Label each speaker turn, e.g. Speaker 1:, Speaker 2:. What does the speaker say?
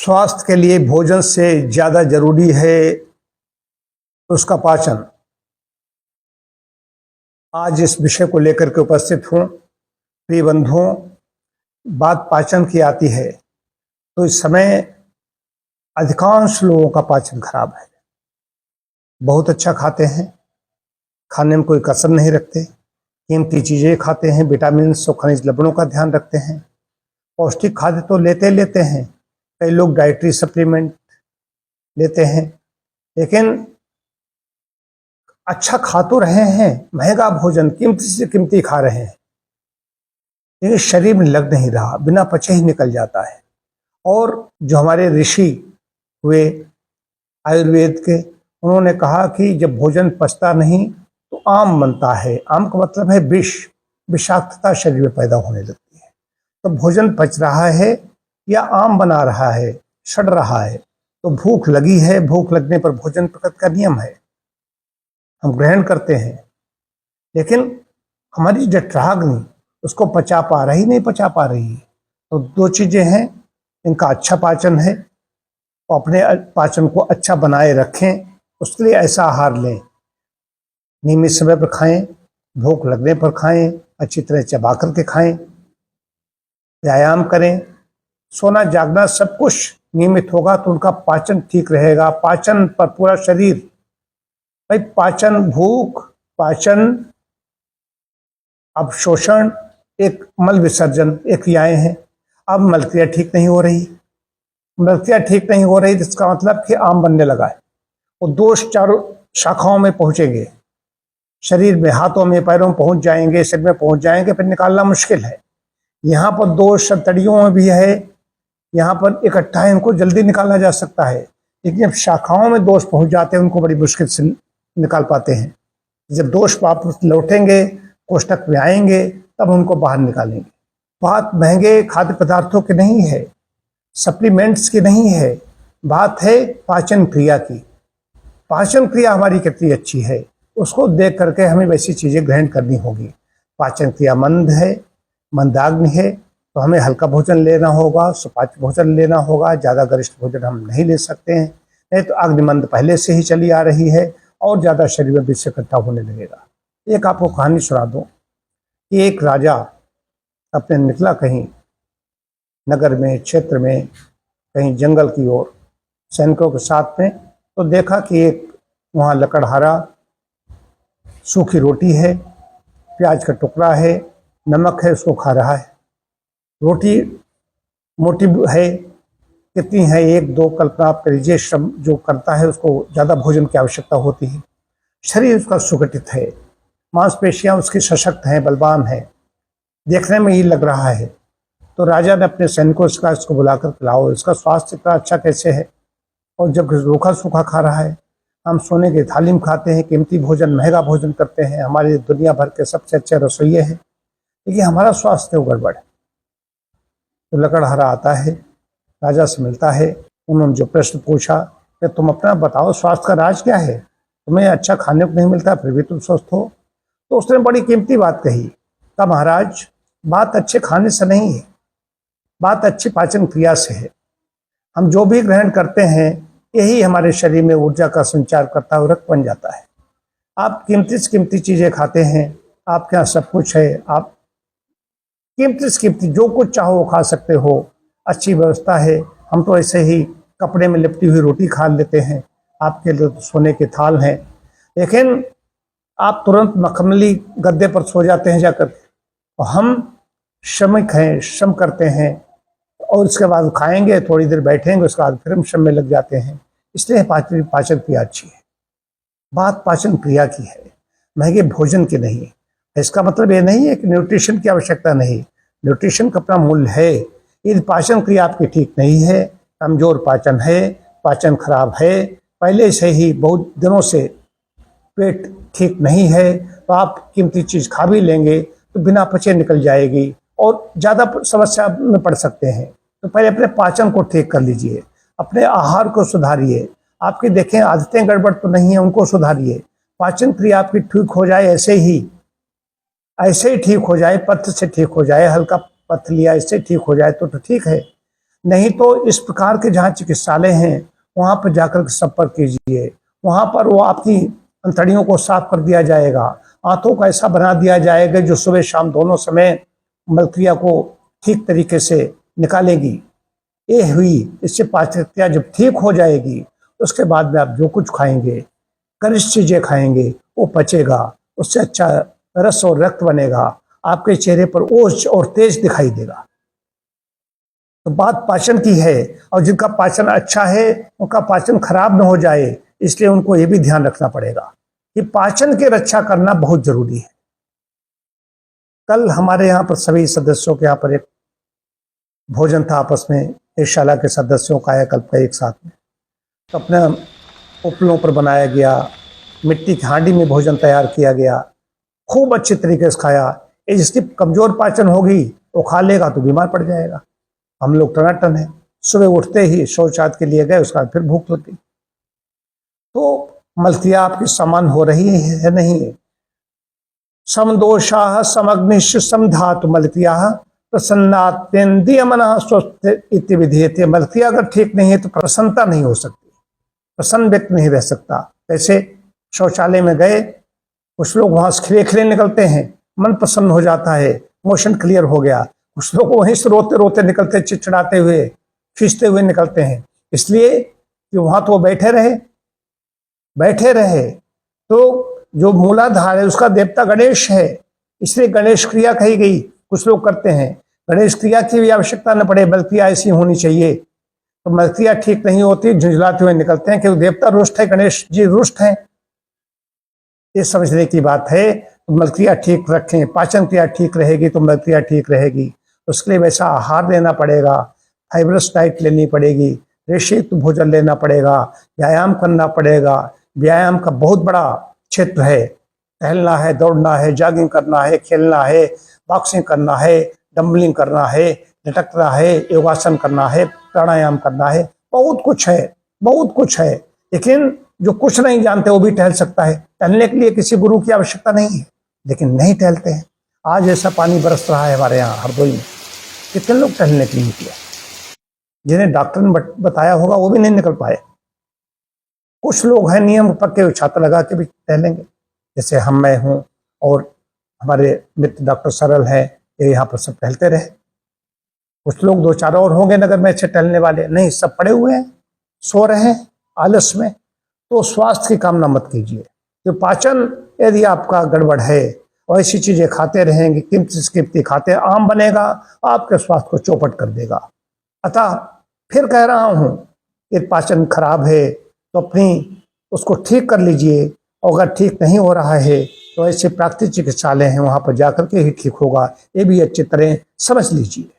Speaker 1: स्वास्थ्य के लिए भोजन से ज्यादा जरूरी है उसका पाचन। आज इस विषय को लेकर के उपस्थित हूँ। प्रिय बंधुओं, बात पाचन की आती है तो इस समय अधिकांश लोगों का पाचन खराब है। बहुत अच्छा खाते हैं, खाने में कोई कसर नहीं रखते, कीमती चीजें खाते हैं, विटामिन और खनिज लवणों का ध्यान रखते हैं, पौष्टिक खाद्य तो लेते हैं, कई लोग डाइटरी सप्लीमेंट लेते हैं, लेकिन अच्छा खा तो रहे हैं, महंगा भोजन कीमती से कीमती खा रहे हैं, लेकिन शरीर में लग नहीं रहा, बिना पचे ही निकल जाता है। और जो हमारे ऋषि हुए आयुर्वेद के, उन्होंने कहा कि जब भोजन पचता नहीं तो आम बनता है। आम का मतलब है विष, विषाक्तता शरीर में पैदा होने लगती है। तो भोजन पच रहा है या आम बना रहा है, सड़ रहा है, तो भूख लगी है, भूख लगने पर भोजन प्रकृति का नियम है, हम ग्रहण करते हैं, लेकिन हमारी जठराग्नि उसको पचा पा रही नहीं पचा पा रही है। तो दो चीजें हैं, इनका अच्छा पाचन है और अपने पाचन को अच्छा बनाए रखें, उसके लिए ऐसा आहार लें, नियमित समय पर खाएं, भूख लगने पर खाएं, अच्छी तरह चबा करके खाएं, व्यायाम करें, सोना जागना सब कुछ नियमित होगा तो उनका पाचन ठीक रहेगा। पाचन पर पूरा शरीर, भाई पाचन, भूख, पाचन, अवशोषण, एक मल विसर्जन, एक क्रियाएं हैं। अब मलक्रिया ठीक नहीं हो रही, मलक्रिया ठीक नहीं हो रही जिसका मतलब कि आम बनने लगा है। वो दोष चारों शाखाओं में पहुंचेंगे, शरीर में, हाथों में, पैरों में पहुंच जाएंगे, सिर में पहुंच जाएंगे, फिर निकालना मुश्किल है। यहाँ पर दोष तड़ियों में भी है, यहाँ पर इकट्ठा है, इनको जल्दी निकाला जा सकता है, लेकिन जब शाखाओं में दोष पहुंच जाते हैं उनको बड़ी मुश्किल से निकाल पाते हैं। जब दोष वापस लौटेंगे, कोष्ठक में आएंगे, तब उनको बाहर निकालेंगे। बात महंगे खाद्य पदार्थों की नहीं है, सप्लीमेंट्स की नहीं है, बात है पाचन क्रिया की। पाचन क्रिया हमारी कितनी अच्छी है उसको देख करके हमें वैसी चीजें ग्रहण करनी होगी। पाचन क्रिया मंद है, मंदाग्नि है, तो हमें हल्का भोजन लेना होगा, सुपाच्य भोजन लेना होगा, ज्यादा गरिष्ठ भोजन हम नहीं ले सकते हैं, नहीं तो अग्निमंद पहले से ही चली आ रही है और ज्यादा शरीर में विष इकट्ठा होने लगेगा। एक आपको कहानी सुना दूं कि एक राजा अपने निकला कहीं नगर में, क्षेत्र में, कहीं जंगल की ओर सैनिकों के साथ में, तो देखा कि एक वहाँ लकड़हारा सूखी रोटी है, प्याज का टुकड़ा है, नमक है, उसको खा रहा है। रोटी मोटी है, कितनी है, एक दो, कल्पना आप करिए, श्रम जो करता है उसको ज़्यादा भोजन की आवश्यकता होती है। शरीर उसका सुगठित है, मांसपेशियां उसकी सशक्त हैं, बलवान है, देखने में ही लग रहा है। तो राजा ने अपने सैनिकों से कहा, इसको बुलाकर खिलाओ, इसका स्वास्थ्य इतना अच्छा कैसे है, और जब रूखा सूखा खा रहा है। हम सोने की थाली में खाते हैं, कीमती भोजन, महंगा भोजन करते हैं, हमारे दुनिया भर के सबसे अच्छे रसोइये हैं, लेकिन हमारा स्वास्थ्य गड़बड़ है। तो लकड़हारा आता है, राजा से मिलता है, उन्होंने जो प्रश्न पूछा कि तुम अपना बताओ, स्वास्थ्य का राज क्या है, तुम्हें अच्छा खाने को नहीं मिलता फिर भी तुम स्वस्थ हो। तो उसने बड़ी कीमती बात कही, कहा महाराज, बात अच्छे खाने से नहीं है, बात अच्छी पाचन क्रिया से है। हम जो भी ग्रहण करते हैं यही हमारे शरीर में ऊर्जा का संचार करता हुआ रक्त बन जाता है। आप कीमती से कीमती चीजें खाते हैं, आपके यहाँ सब कुछ है, आप कीमती से कीमती जो कुछ चाहो वो खा सकते हो, अच्छी व्यवस्था है। हम तो ऐसे ही कपड़े में लिपटी हुई रोटी खा लेते हैं, आपके लिए तो सोने के थाल हैं, लेकिन आप तुरंत मखमली गद्दे पर सो जाते हैं जाकर। और हम श्रमिक हैं, श्रम करते हैं और उसके बाद खाएंगे, थोड़ी देर बैठेंगे, उसके बाद फिर हम श्रम में लग जाते हैं। इसलिए पाचन क्रिया अच्छी है। बात पाचन क्रिया की है, महंगे भोजन की नहीं। इसका मतलब ये नहीं है कि न्यूट्रिशन की आवश्यकता नहीं, न्यूट्रिशन का अपना मूल्य है। यदि पाचन क्रिया आपकी ठीक नहीं है, कमजोर पाचन है, पाचन खराब है, पहले से ही बहुत दिनों से पेट ठीक नहीं है, तो आप कीमती चीज खा भी लेंगे तो बिना पचे निकल जाएगी और ज्यादा समस्या में पड़ सकते हैं। तो पहले अपने पाचन को ठीक कर लीजिए, अपने आहार को सुधारिए। आपकी देखें आदतें गड़बड़ तो नहीं है, उनको सुधारिए। पाचन क्रिया आपकी ठीक हो जाए, ऐसे ही ठीक हो जाए, पथ्य से ठीक हो जाए, हल्का पथ्य लिया इससे ठीक हो जाए तो ठीक है। नहीं तो इस प्रकार के जहाँ चिकित्सालय हैं वहाँ पर जाकर के संपर्क कीजिए। वहाँ पर वो आपकी अंतड़ियों को साफ कर दिया जाएगा, आंतों को ऐसा बना दिया जाएगा जो सुबह शाम दोनों समय मलक्रिया को ठीक तरीके से निकालेगी। ये हुई, इससे पाचन क्रिया जब ठीक हो जाएगी उसके बाद में आप जो कुछ खाएंगे, गरिष्ठ चीजें खाएंगे, वो पचेगा, उससे अच्छा रस और रक्त बनेगा, आपके चेहरे पर ओज और तेज दिखाई देगा। तो बात पाचन की है, और जिनका पाचन अच्छा है उनका पाचन खराब न हो जाए, इसलिए उनको ये भी ध्यान रखना पड़ेगा कि पाचन की रक्षा करना बहुत जरूरी है। कल हमारे यहाँ पर सभी सदस्यों के यहाँ पर एक भोजन था, आपस में एक शाला के सदस्यों का कायाकल्प का एक साथ में, तो अपने उपलों पर बनाया गया, मिट्टी की हांडी में भोजन तैयार किया गया, खूब अच्छे तरीके से खाया। ये जिसकी कमजोर पाचन होगी वो खा लेगा तो बीमार पड़ जाएगा। हम लोग टनाटन है, सुबह उठते ही शौचालय के लिए गए, उसके बाद फिर भूख लग गई। तो मलक्रिया आपकी समान हो रही है नहीं। समदोषा समग्निश समधातु मलक्रिया प्रसन्नात्येन्द्रिय मनः स्वस्थ इति विधीयते। मलक्रिया अगर ठीक नहीं है तो प्रसन्नता नहीं हो सकती, प्रसन्न व्यक्ति नहीं रह सकता। जैसे शौचालय में गए, कुछ लोग वहां से खिले खिले निकलते हैं, मन प्रसन्न हो जाता है, मोशन क्लियर हो गया। कुछ लोग वहीं से रोते रोते निकलते, चिड़चिड़ाते हुए, खींचते हुए निकलते हैं, इसलिए कि वहां तो वो बैठे रहे। तो जो मूलाधार है उसका देवता गणेश है, इसलिए गणेश क्रिया कही गई। कुछ लोग करते हैं, गणेश क्रिया की भी आवश्यकता न पड़े, बल्कि ऐसी होनी चाहिए। तो मलक्रिया ठीक नहीं होती, झुंझलाते हुए निकलते हैं कि देवता रुष्ट है, गणेश जी रुष्ट हैं। ये समझने की बात है। तो मलक्रिया ठीक रखें, पाचन क्रिया ठीक रहेगी तो मलक्रिया ठीक रहेगी। उसके लिए वैसा आहार लेना पड़ेगा, फाइबरस डाइट लेनी पड़ेगी, रेशयुक्त भोजन लेना पड़ेगा, व्यायाम करना पड़ेगा। व्यायाम का बहुत बड़ा क्षेत्र है, टहलना है, दौड़ना है, जॉगिंग करना है, खेलना है, बॉक्सिंग करना है, डंबलिंग करना है, लटकना है, योगासन करना है, प्राणायाम करना है, बहुत कुछ है। लेकिन जो कुछ नहीं जानते वो भी टहल सकता है। टहलने के लिए किसी गुरु की आवश्यकता नहीं है, लेकिन नहीं टहलते हैं। आज ऐसा पानी बरस रहा है हमारे यहाँ हरदोई में, कितने लोग टहलने के लिए निकले, जिन्हें डॉक्टर ने बताया होगा वो भी नहीं निकल पाए। कुछ लोग हैं नियम पक्के छाता लगा के भी टहलेंगे, जैसे मैं हूँ और हमारे मित्र डॉक्टर सरल है, ये यहाँ पर सब टहलते रहे। कुछ लोग दो चार और होंगे नगर में अच्छे टहलने वाले, नहीं, सब पड़े हुए हैं, सो रहे हैं आलस में। तो स्वास्थ्य की कामना मत कीजिए। तो पाचन यदि आपका गड़बड़ है और ऐसी चीजें खाते रहेंगे, कीमती खाते, आम बनेगा, आपके स्वास्थ्य को चौपट कर देगा। अतः फिर कह रहा हूँ, ये पाचन खराब है तो अपनी उसको ठीक कर लीजिए, और अगर ठीक नहीं हो रहा है तो ऐसे प्राकृतिक चिकित्सालय हैं, वहां पर जाकर के ही ठीक होगा। ये भी अच्छी तरह समझ लीजिए।